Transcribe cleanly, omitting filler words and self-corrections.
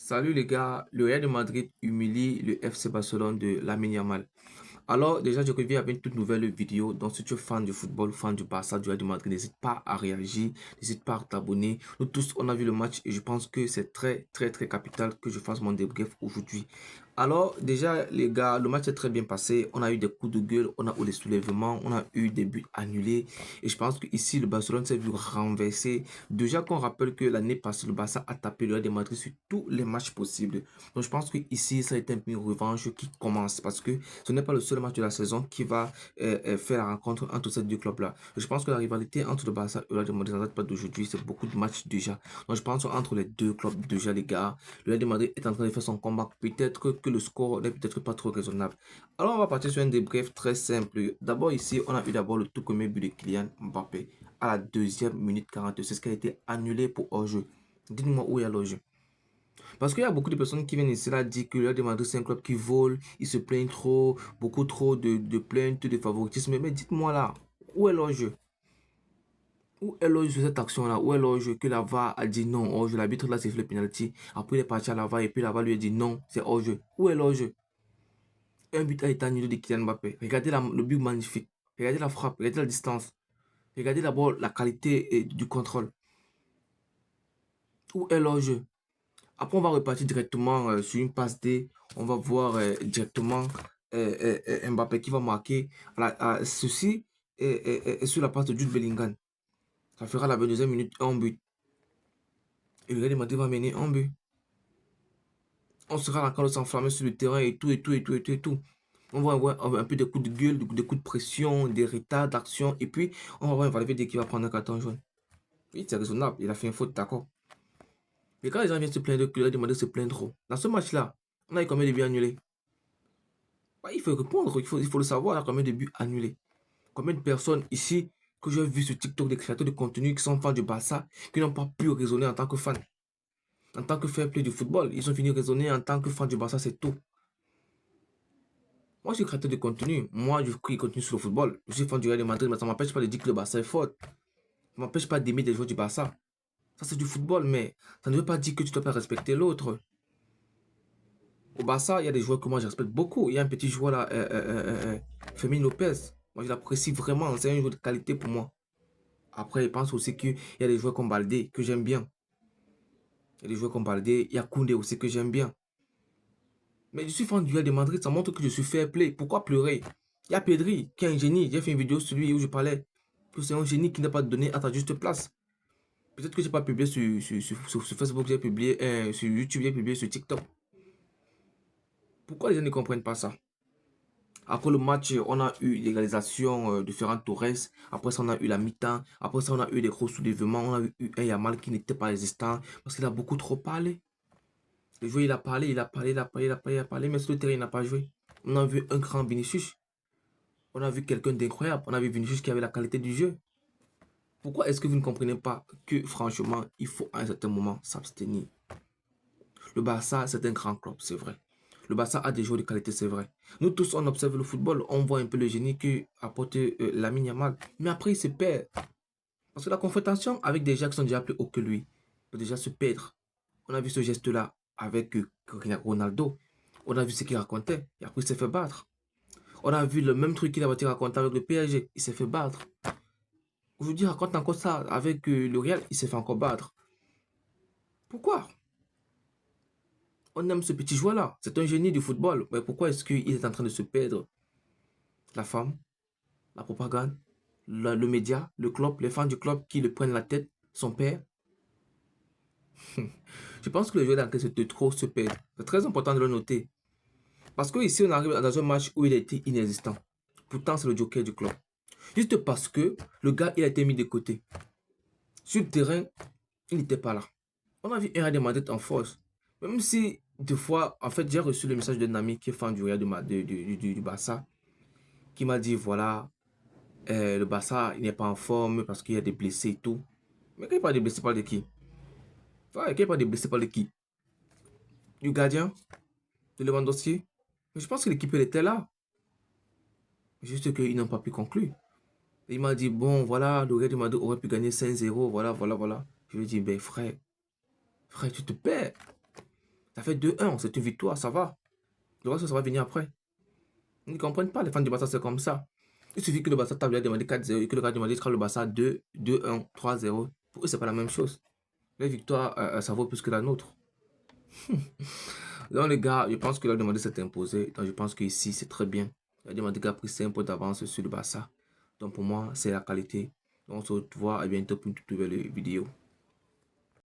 Salut les gars, le Real de Madrid humilie le FC Barcelone de Lamine Yamal. Alors déjà je reviens avec une toute nouvelle vidéo, donc si tu es fan du football, fan du Barça, du Real de Madrid, n'hésite pas à réagir, n'hésite pas à t'abonner. Nous tous on a vu le match et je pense que c'est très capital que je fasse mon débrief aujourd'hui. Alors déjà les gars, le match est très bien passé, on a eu des coups de gueule, on a eu des soulèvements, on a eu des buts annulés et je pense que ici le Barcelone s'est vu renverser. Déjà qu'on rappelle que l'année passée le Barça a tapé le Real de Madrid sur tous les matchs possibles. Donc je pense que ici ça a été un peu une revanche qui commence parce que ce n'est pas le seul match de la saison qui va faire la rencontre entre ces deux clubs-là. Je pense que la rivalité entre le Barça et le Real de Madrid ne date pas d'aujourd'hui, c'est beaucoup de matchs déjà. Donc je pense entre les deux clubs déjà les gars, le Real de Madrid est en train de faire son combat. Peut-être que le score n'est peut-être pas trop raisonnable. Alors on va partir sur un débrief très simple. D'abord ici, on a eu d'abord le tout premier but de Kylian Mbappé à la deuxième minute 42. C'est ce qui a été annulé pour hors-jeu. Dites-moi où il y a l'hors-jeu. Parce qu'il y a beaucoup de personnes qui viennent ici là dire que le Real de Madrid c'est un club qui vole, ils se plaignent trop, beaucoup trop de plaintes, de favoritisme. Mais dites-moi là, où est l'hors-jeu? Où est l'hors-jeu sur cette action-là? Où est l'hors-jeu que la VAR a dit non, hors-jeu, l'arbitre là c'est fait le penalty. Après il est parti à la VAR et puis la VAR lui a dit non, c'est hors-jeu. Où est l'hors-jeu? Un but a été annulé de Kylian Mbappé. Regardez le but magnifique. Regardez la frappe, regardez la distance. Regardez d'abord la qualité du contrôle. Où est l'hors-jeu? Après, on va repartir directement sur une passe D. On va voir directement Mbappé qui va marquer. Ceci est sur la passe de Jude Bellingham. Ça fera la 22e minute, un but. Et le Real de Madrid va mener un but. On sera encore de s'enflammer sur le terrain et tout, et tout, et tout, et tout, et tout. On va avoir un peu de coups de gueule, des coups de pression, des retards d'action. Et puis, on va voir un Valverde dès qu'il va prendre un carton jaune. Oui, c'est raisonnable. Il a fait une faute, d'accord. Mais quand les gens viennent se plaindre, que le Real de Madrid se plaint trop. Dans ce match-là, on a eu combien de buts annulés? Bah, il faut répondre, il faut le savoir, il y a combien de buts annulés. Combien de personnes ici que j'ai vu sur TikTok, des créateurs de contenu qui sont fans du Barça, qui n'ont pas pu raisonner en tant que fan. En tant que fair play du football, ils ont fini raisonner en tant que fan du Barça, c'est tout. Moi, je suis créateur de contenu. Moi, je crée contenu sur le football. Je suis fan du Real de Madrid, mais ça ne m'empêche pas de dire que le Barça est fort. Ça ne m'empêche pas d'aimer des joueurs du Barça. Ça, c'est du football, mais ça ne veut pas dire que tu dois pas respecter l'autre. Au Barça, il y a des joueurs que moi, je respecte beaucoup. Il y a un petit joueur là, Fermin Lopez. Moi, je l'apprécie vraiment. C'est un joueur de qualité pour moi. Après, je pense aussi qu'il y a des joueurs comme Baldé que j'aime bien. Il y a des joueurs comme Baldé. Il y a Koundé aussi que j'aime bien. Mais je suis fan du Real de Madrid. Ça montre que je suis fair play. Pourquoi pleurer? Il y a Pedri qui est un génie. J'ai fait une vidéo sur lui où je parlais que c'est un génie qui n'a pas donné à ta juste place. Peut-être que je n'ai pas publié sur Facebook, j'ai publié sur YouTube, j'ai publié sur TikTok. Pourquoi les gens ne comprennent pas ça? Après le match, on a eu l'égalisation de Ferran Torres. Après ça, on a eu la mi-temps. Après ça, on a eu des gros soulèvements. On a eu un Yamal qui n'était pas résistant parce qu'il a beaucoup trop parlé. Le joueur, il a parlé, il a parlé, il a parlé, il a parlé, il a parlé, mais sur le terrain, il n'a pas joué. On a vu un grand Vinicius. On a vu quelqu'un d'incroyable. On a vu Vinicius qui avait la qualité du jeu. Pourquoi est-ce que vous ne comprenez pas que franchement, il faut à un certain moment s'abstenir? Le Barça, c'est un grand club, c'est vrai. Le Barça a des joueurs de qualité, c'est vrai. Nous tous, on observe le football, on voit un peu le génie que apporte Lamine Yamal. Mais après, il se perd. Parce que la confrontation avec des gens qui sont déjà plus hauts que lui, peut déjà se perdre. On a vu ce geste-là avec Ronaldo. On a vu ce qu'il racontait. Et après, il s'est fait battre. On a vu le même truc qu'il avait raconté avec le PSG. Il s'est fait battre. Aujourd'hui, il raconte encore ça avec le Real. Il s'est fait encore battre. Pourquoi? On aime ce petit joueur-là. C'est un génie du football. Mais pourquoi est-ce qu'il est en train de se perdre? La femme, la propagande, le média, le club, les fans du club qui le prennent la tête, son père. Je pense que le joueur dans lequel de trop se perd. C'est très important de le noter. Parce que ici, on arrive dans un match où il a été inexistant. Pourtant, c'est le joker du club. Juste parce que le gars, il a été mis de côté. Sur le terrain, il n'était pas là. On a vu un Real de Madrid en force. Même si, des fois, en fait, j'ai reçu le message d'un ami qui est fan du Real de Madrid, du Barça, qui m'a dit, voilà, le Barça, il n'est pas en forme parce qu'il y a des blessés et tout. Mais quand il parle de blessés, il parle de qui? Ouais, quand il parle de blessés, il parle de qui? Du gardien? De Lewandowski? Mais je pense que l'équipe, elle était là. Juste qu'ils n'ont pas pu conclure. Et il m'a dit, bon, voilà, le Real de Madrid aurait pu gagner 5-0, voilà, voilà, voilà. Je lui ai dit, ben frère, tu te perds. Ça fait 2-1, c'est une victoire, ça va. Le reste, ça va venir après. Ils ne comprennent pas, les fans du Barça, c'est comme ça. Il suffit que le Barça tape lui a demandé 4-0 et que le gars demande le Barça 2-1, 3-0. Pour eux, c'est pas la même chose. La victoire, ça vaut plus que la nôtre. Donc, les gars, je pense que la demande s'est imposée. Donc, je pense qu'ici, c'est très bien. La demande a pris 5 points d'avance sur le Barça. Donc, pour moi, c'est la qualité. Donc, on se revoit à bientôt pour une toute nouvelle vidéo.